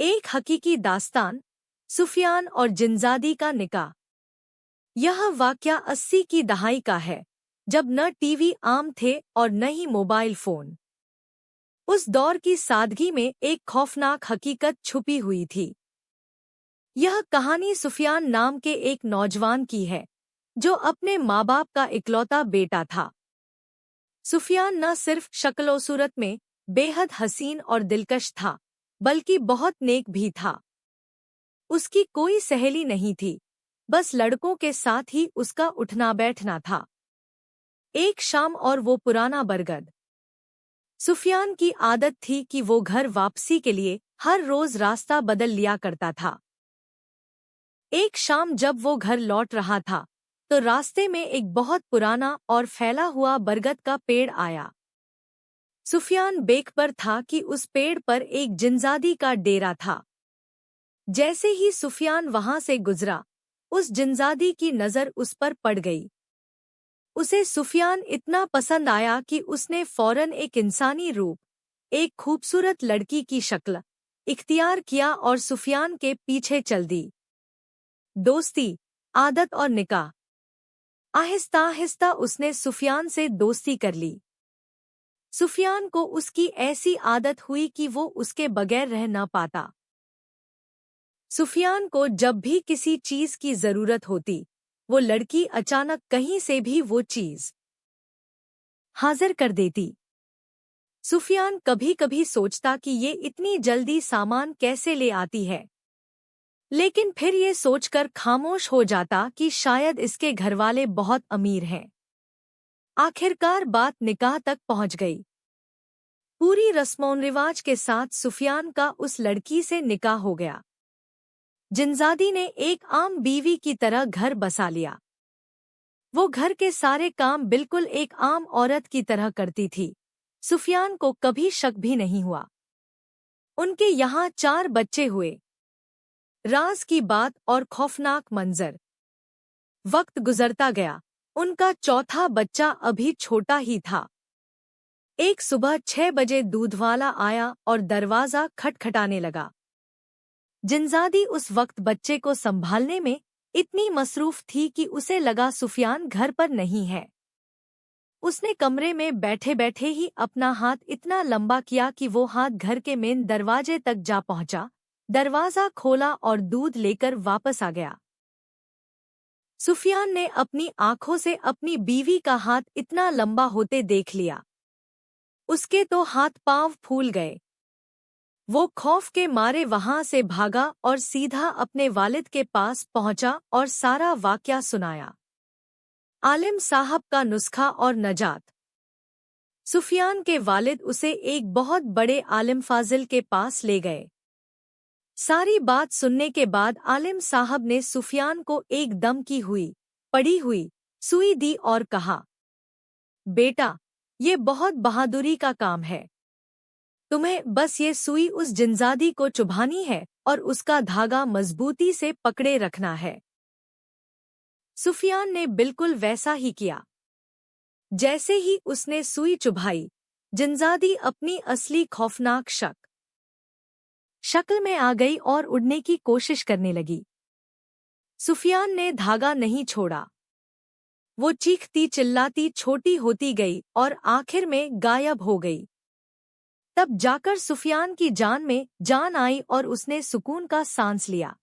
एक हकीकी दास्तान, सुफियान और जिनजादी का निकाह। यह वाक़या 80 की दहाई का है, जब न टीवी आम थे और न ही मोबाइल फ़ोन। उस दौर की सादगी में एक खौफनाक हकीकत छुपी हुई थी। यह कहानी सुफियान नाम के एक नौजवान की है, जो अपने माँ बाप का इकलौता बेटा था। सुफियान न सिर्फ शक्ल-ओ-सूरत में बेहद हसीन और दिलकश था, बल्कि बहुत नेक भी था। उसकी कोई सहेली नहीं थी, बस लड़कों के साथ ही उसका उठना बैठना था। एक शाम और वो पुराना बरगद। सुफियान की आदत थी कि वो घर वापसी के लिए हर रोज रास्ता बदल लिया करता था। एक शाम जब वो घर लौट रहा था, तो रास्ते में एक बहुत पुराना और फैला हुआ बरगद का पेड़ आया। सुफियान बेखबर था कि उस पेड़ पर एक जिनजादी का डेरा था। जैसे ही सुफियान वहां से गुजरा, उस जिनजादी की नज़र उस पर पड़ गई। उसे सुफियान इतना पसंद आया कि उसने फौरन एक इंसानी रूप, एक खूबसूरत लड़की की शक्ल इख्तियार किया और सुफियान के पीछे चल दी। दोस्ती, आदत और निकाह। आहिस्ता आहिस्ता उसने सुफियान से दोस्ती कर ली। सुफियान को उसकी ऐसी आदत हुई कि वो उसके बगैर रह न पाता। सुफियान को जब भी किसी चीज की जरूरत होती, वो लड़की अचानक कहीं से भी वो चीज हाजिर कर देती। सुफियान कभी कभी सोचता कि ये इतनी जल्दी सामान कैसे ले आती है, लेकिन फिर ये सोचकर खामोश हो जाता कि शायद इसके घरवाले बहुत अमीर हैं। आखिरकार बात निकाह तक पहुंच गई। पूरी रस्मों-रिवाज के साथ सुफियान का उस लड़की से निकाह हो गया। जिनजादी ने एक आम बीवी की तरह घर बसा लिया। वो घर के सारे काम बिल्कुल एक आम औरत की तरह करती थी। सुफियान को कभी शक भी नहीं हुआ। उनके यहाँ 4 बच्चे हुए। राज की बात और खौफनाक मंजर। वक्त गुजरता गया, उनका चौथा बच्चा अभी छोटा ही था। एक सुबह 6 बजे दूधवाला आया और दरवाजा खटखटाने लगा। जिनजादी उस वक्त बच्चे को संभालने में इतनी मसरूफ थी कि उसे लगा सुफियान घर पर नहीं है। उसने कमरे में बैठे बैठे ही अपना हाथ इतना लंबा किया कि वो हाथ घर के मेन दरवाजे तक जा पहुंचा। दरवाजा खोला और दूध लेकर वापस आ गया। सुफियान ने अपनी आंखों से अपनी बीवी का हाथ इतना लंबा होते देख लिया। उसके तो हाथ पांव फूल गए। वो खौफ के मारे वहां से भागा और सीधा अपने वालिद के पास पहुंचा और सारा वाकया सुनाया। आलिम साहब का नुस्खा और नजात। सुफियान के वालिद उसे एक बहुत बड़े आलिम फाजिल के पास ले गए। सारी बात सुनने के बाद आलिम साहब ने सुफियान को एक दम की हुई पड़ी हुई सुई दी और कहा, बेटा, ये बहुत बहादुरी का काम है। तुम्हें बस ये सुई उस जिनजादी को चुभानी है और उसका धागा मजबूती से पकड़े रखना है। सुफियान ने बिल्कुल वैसा ही किया। जैसे ही उसने सुई चुभाई, जिनजादी अपनी असली खौफनाक शक्ल में आ गई और उड़ने की कोशिश करने लगी। सुफियान ने धागा नहीं छोड़ा। वो चीखती चिल्लाती छोटी होती गई और आखिर में गायब हो गई। तब जाकर सुफियान की जान में जान आई और उसने सुकून का सांस लिया।